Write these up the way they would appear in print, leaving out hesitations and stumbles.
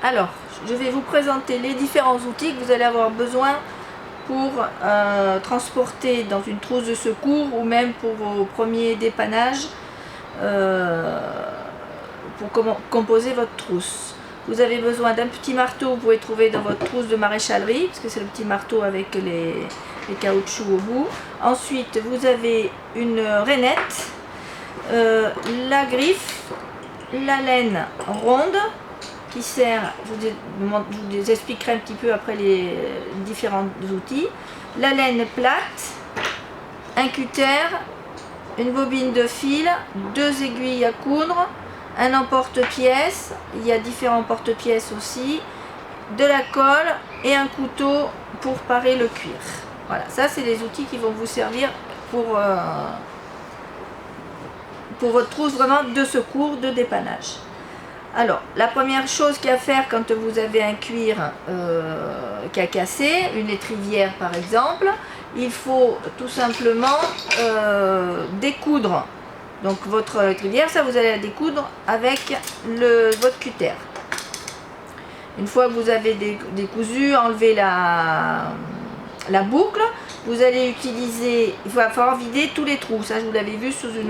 Alors, je vais vous présenter les différents outils que vous allez avoir besoin pour transporter dans une trousse de secours ou même pour vos premiers dépannages pour composer votre trousse. Vous avez besoin d'un petit marteau, vous pouvez trouver dans votre trousse de maréchalerie, parce que c'est le petit marteau avec les caoutchoucs au bout. Ensuite, vous avez une rainette, la griffe, la laine ronde, qui sert, je vous expliquerai un petit peu après les différents outils, la laine plate, un cutter, une bobine de fil, 2 aiguilles à coudre, un emporte-pièces, il y a différents porte-pièces aussi, de la colle et un couteau pour parer le cuir. Voilà, ça c'est les outils qui vont vous servir pour votre trousse vraiment de secours, de dépannage. Alors, la première chose qu'il y a à faire quand vous avez un cuir qui a cassé, une étrivière par exemple, il faut tout simplement découdre. Donc votre étrivière, ça vous allez la découdre avec votre cutter. Une fois que vous avez décousu, enlevé la boucle, vous allez utiliser, il va falloir vider tous les trous, ça je vous l'avais vu sous une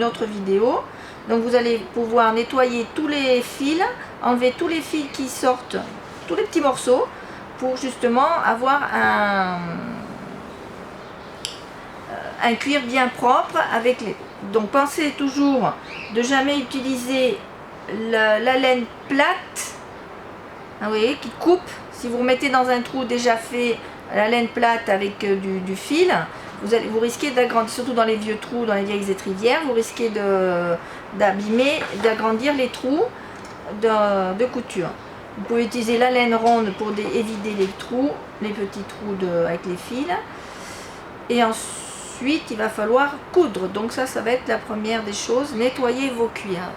autre vidéo. Donc vous allez pouvoir nettoyer tous les fils, enlever tous les fils qui sortent, tous les petits morceaux, pour justement avoir un cuir bien propre avec les... Donc pensez toujours de jamais utiliser la laine plate, vous voyez, qui coupe. Si vous remettez dans un trou déjà fait la laine plate avec du fil, vous risquez d'agrandir, surtout dans les vieux trous, dans les vieilles étrivières, vous risquez d'abîmer, d'agrandir les trous de couture. Vous pouvez utiliser la laine ronde pour évider les trous, les petits trous avec les fils. Et ensuite, il va falloir coudre. Donc ça va être la première des choses, nettoyer vos cuirs.